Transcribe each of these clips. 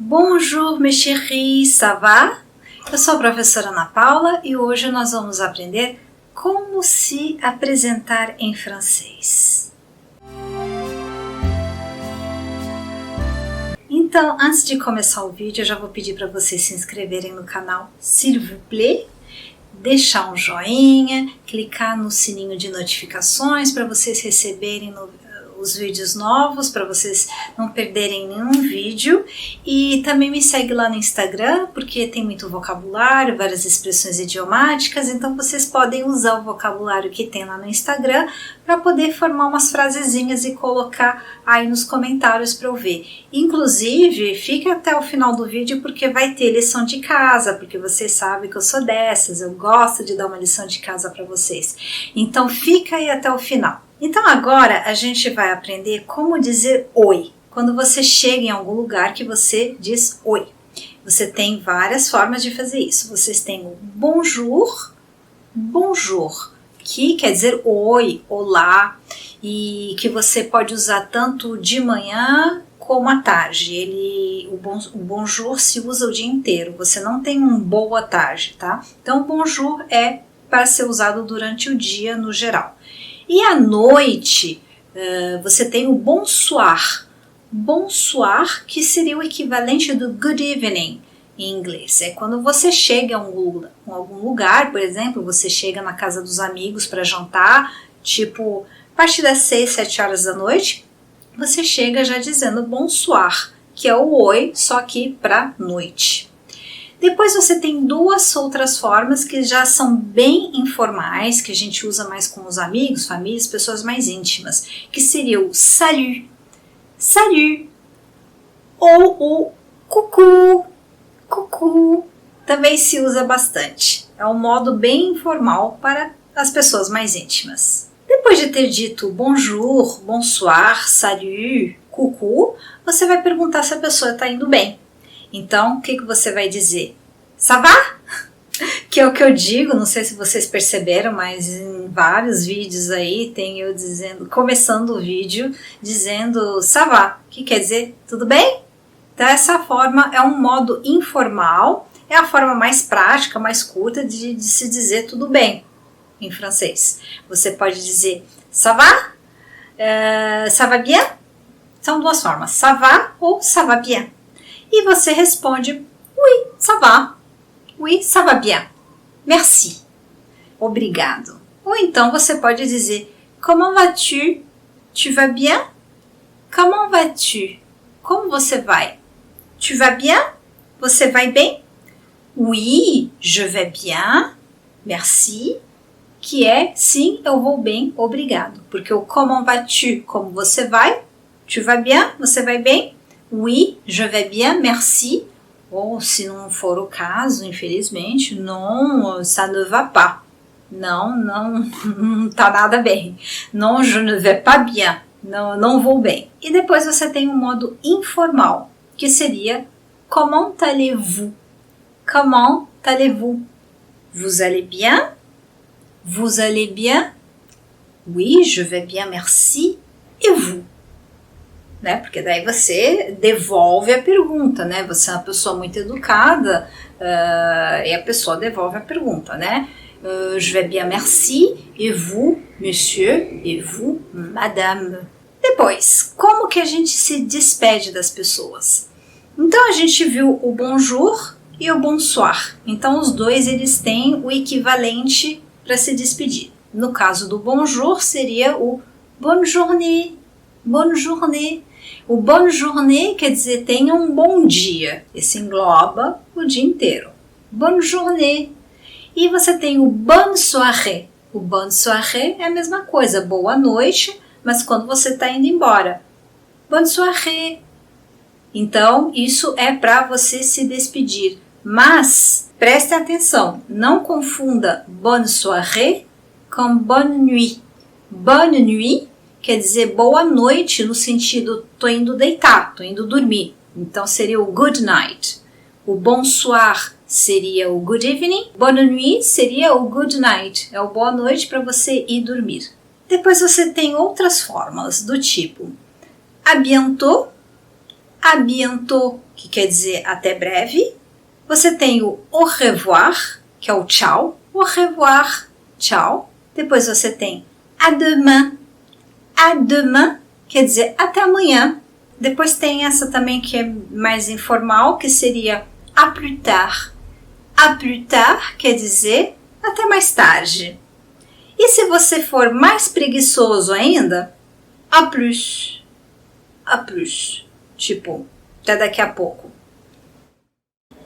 Bonjour mes chéris, ça va? Eu sou a professora Ana Paula e hoje nós vamos aprender como se apresentar em francês. Então, antes de começar o vídeo, eu já vou pedir para vocês se inscreverem no canal, s'il vous plaît, deixar um joinha, clicar no sininho de notificações para vocês receberem os vídeos novos, para vocês não perderem nenhum vídeo, e também me segue lá no Instagram, porque tem muito vocabulário, várias expressões idiomáticas, então vocês podem usar o vocabulário que tem lá no Instagram para poder formar umas frasezinhas e colocar aí nos comentários para eu ver. Inclusive, fique até o final do vídeo porque vai ter lição de casa, porque vocês sabem que eu sou dessas, eu gosto de dar uma lição de casa para vocês. Então fica aí até o final. Então agora a gente vai aprender como dizer oi. Quando você chega em algum lugar que você diz oi. Você tem várias formas de fazer isso. Vocês têm o bonjour, bonjour, que quer dizer oi, olá, e que você pode usar tanto de manhã como à tarde. O bonjour se usa o dia inteiro, você não tem um boa tarde, tá? Então o bonjour é para ser usado durante o dia no geral. E à noite, você tem o bonsoir. Bonsoir, que seria o equivalente do good evening em inglês. É quando você chega em algum lugar, por exemplo, você chega na casa dos amigos para jantar, tipo, a partir das 6, 7 horas da noite, você chega já dizendo bonsoir, que é o oi, só que para noite. Depois você tem duas outras formas que já são bem informais, que a gente usa mais com os amigos, famílias, pessoas mais íntimas, que seria o salut, salut, ou o coucou, coucou, também se usa bastante. É um modo bem informal para as pessoas mais íntimas. Depois de ter dito bonjour, bonsoir, salut, coucou, você vai perguntar se a pessoa está indo bem. Então, o que você vai dizer? Ça va? Que é o que eu digo, não sei se vocês perceberam, mas em vários vídeos aí tem eu dizendo, começando o vídeo dizendo ça va, que quer dizer tudo bem? Então essa forma é um modo informal, é a forma mais prática, mais curta de se dizer tudo bem em francês. Você pode dizer ça va? Ça va bien? São duas formas, ça va ou ça va bien. E você responde, oui, ça va. Oui, ça va bien. Merci. Obrigado. Ou então você pode dizer, comment vas-tu? Tu vas bien? Comment vas-tu? Como você vai? Tu vas bien? Você vai bem? Oui, je vais bien. Merci. Que é, sim, eu vou bem, obrigado. Porque o comment vas-tu, como você vai? Tu vas bien? Você vai bem? Oui, je vais bien, merci. Ou se não for o caso, infelizmente, non, ça ne va pas. Não tá nada bem. Non, je ne vais pas bien. Não vou bem. E depois você tem um modo informal, que seria comment allez-vous? Comment allez-vous? Vous allez bien? Vous allez bien? Oui, je vais bien, merci. Et vous? Né? Porque daí você devolve a pergunta, né? Você é uma pessoa muito educada e a pessoa devolve a pergunta, né? Je vais bien, merci. Et vous, monsieur? Et vous, madame? Depois, como que a gente se despede das pessoas? Então a gente viu o bonjour e o bonsoir. Então os dois eles têm o equivalente para se despedir. No caso do bonjour seria o bonne journée. Bonne journée. O bonne journée quer dizer tenha um bom dia. Esse engloba o dia inteiro. Bonne journée. E você tem o bonne soirée. O bonne soirée é a mesma coisa. Boa noite, mas quando você está indo embora. Bonne soirée. Então, isso é para você se despedir. Mas, preste atenção. Não confunda bonne soirée com bonne nuit. Bonne nuit quer dizer boa noite no sentido tô indo deitar, tô indo dormir. Então seria o good night. O bonsoir seria o good evening. Bonne nuit seria o good night. É o boa noite para você ir dormir. Depois você tem outras formas do tipo à bientôt que quer dizer até breve. Você tem o au revoir, que é o tchau. Au revoir, tchau. Depois você tem à demain. À demain quer dizer até amanhã. Depois tem essa também que é mais informal, que seria à plus tard. À plus tard quer dizer até mais tarde. E se você for mais preguiçoso ainda, à plus. À plus. Tipo, até daqui a pouco.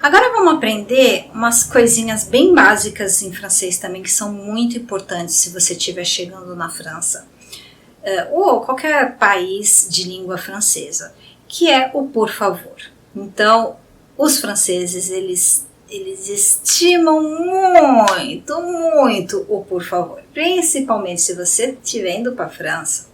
Agora vamos aprender umas coisinhas bem básicas em francês também, que são muito importantes se você estiver chegando na França. Ou qualquer país de língua francesa, que é o por favor. Então, os franceses, eles estimam muito o por favor, principalmente se você estiver indo para a França,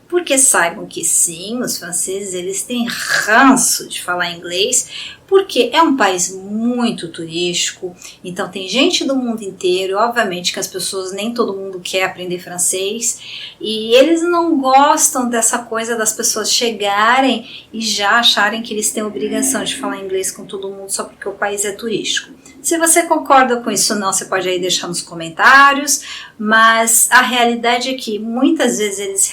porque saibam que sim, os franceses eles têm ranço de falar inglês, porque é um país muito turístico, então tem gente do mundo inteiro, obviamente que as pessoas, nem todo mundo quer aprender francês, e eles não gostam dessa coisa das pessoas chegarem e já acharem que eles têm obrigação de falar inglês com todo mundo só porque o país é turístico. Se você concorda com isso ou não, você pode aí deixar nos comentários, mas a realidade é que muitas vezes eles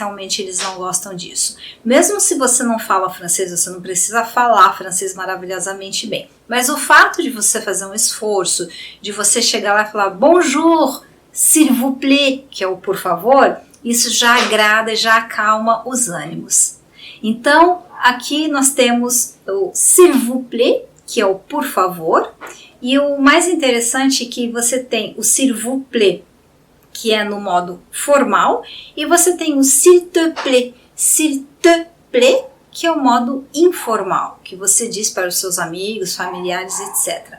não gostam disso. Mesmo se você não fala francês, você não precisa falar francês maravilhosamente bem. Mas o fato de você fazer um esforço, de você chegar lá e falar bonjour, s'il vous plaît, que é o por favor, isso já agrada e já acalma os ânimos. Então, aqui nós temos o s'il vous plaît, que é o por favor, e o mais interessante é que você tem o s'il vous plaît, que é no modo formal, e você tem o s'il te plaît, que é o modo informal, que você diz para os seus amigos, familiares, etc.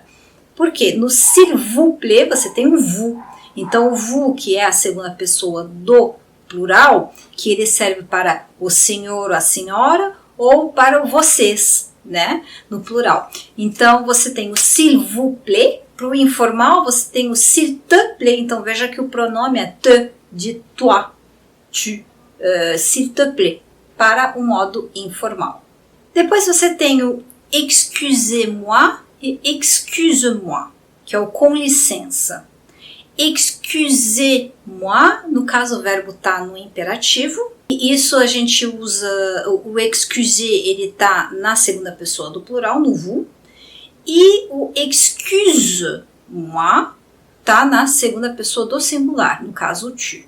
Porque no s'il vous plaît você tem um vous, então o vous, que é a segunda pessoa do plural, que ele serve para o senhor ou a senhora, ou para o vocês, né, no plural. Então você tem o s'il vous plaît, para o informal você tem o s'il te plaît, então veja que o pronome é te, de toi, tu, s'il te plaît, para o modo informal. Depois você tem o excusez-moi e excuse-moi, que é o com licença. Excusez-moi, no caso o verbo está no imperativo, e isso a gente usa, o excuser ele está na segunda pessoa do plural, no vous, e o excuse-moi está na segunda pessoa do singular, no caso o tu.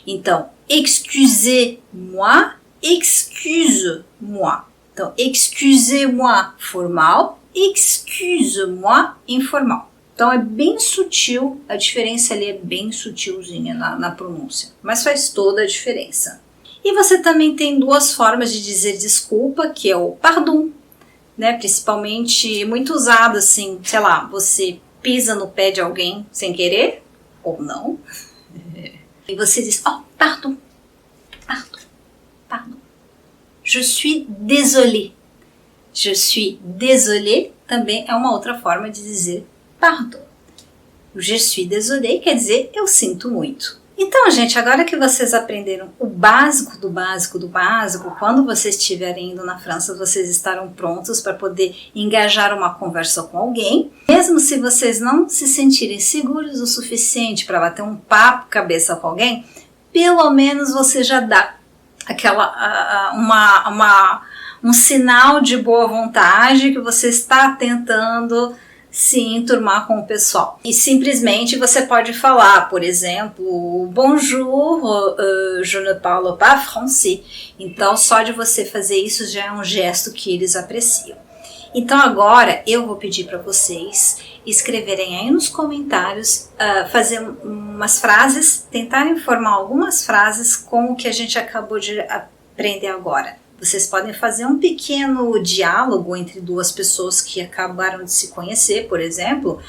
Então, excusez-moi, excuse-moi. Então, excusez-moi formal, excuse-moi informal. Então é bem sutil, a diferença ali é bem sutilzinha na pronúncia, mas faz toda a diferença. E você também tem duas formas de dizer desculpa, que é o pardon, né? Principalmente muito usado assim, sei lá, você pisa no pé de alguém sem querer, ou não, e você diz, oh, pardon, pardon, pardon. Je suis désolé. Je suis désolé também é uma outra forma de dizer pardon. O je suis désolé quer dizer eu sinto muito. Então, gente, agora que vocês aprenderam o básico do básico do básico, quando vocês estiverem indo na França, vocês estarão prontos para poder engajar uma conversa com alguém. Mesmo se vocês não se sentirem seguros o suficiente para bater um papo cabeça com alguém, pelo menos você já dá um sinal de boa vontade que você está tentando se enturmar com o pessoal. E simplesmente você pode falar, por exemplo, bonjour, je ne parle pas français. Então, só de você fazer isso já é um gesto que eles apreciam. Então, agora eu vou pedir para vocês escreverem aí nos comentários, fazer umas frases, tentarem formar algumas frases com o que a gente acabou de aprender agora. Vocês podem fazer um pequeno diálogo entre duas pessoas que acabaram de se conhecer, por exemplo.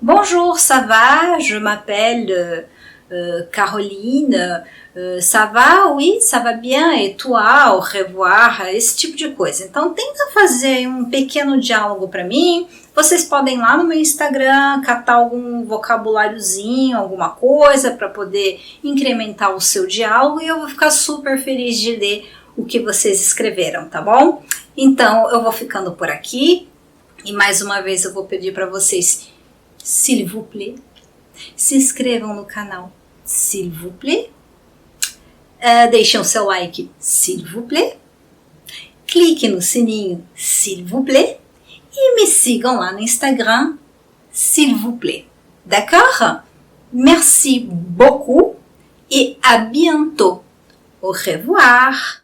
Bonjour, ça va? Je m'appelle Caroline. Ça va? Oui, ça va bien. Et toi? Au revoir. Esse tipo de coisa. Então, tenta fazer um pequeno diálogo para mim. Vocês podem ir lá no meu Instagram, catar algum vocabuláriozinho, alguma coisa para poder incrementar o seu diálogo e eu vou ficar super feliz de ler o que vocês escreveram, tá bom? Então, eu vou ficando por aqui. E mais uma vez eu vou pedir para vocês, s'il vous plaît, se inscrevam no canal, s'il vous plaît. Deixem o seu like, s'il vous plaît. Clique no sininho, s'il vous plaît. E me sigam lá no Instagram, s'il vous plaît. D'accord? Merci beaucoup et à bientôt. Au revoir.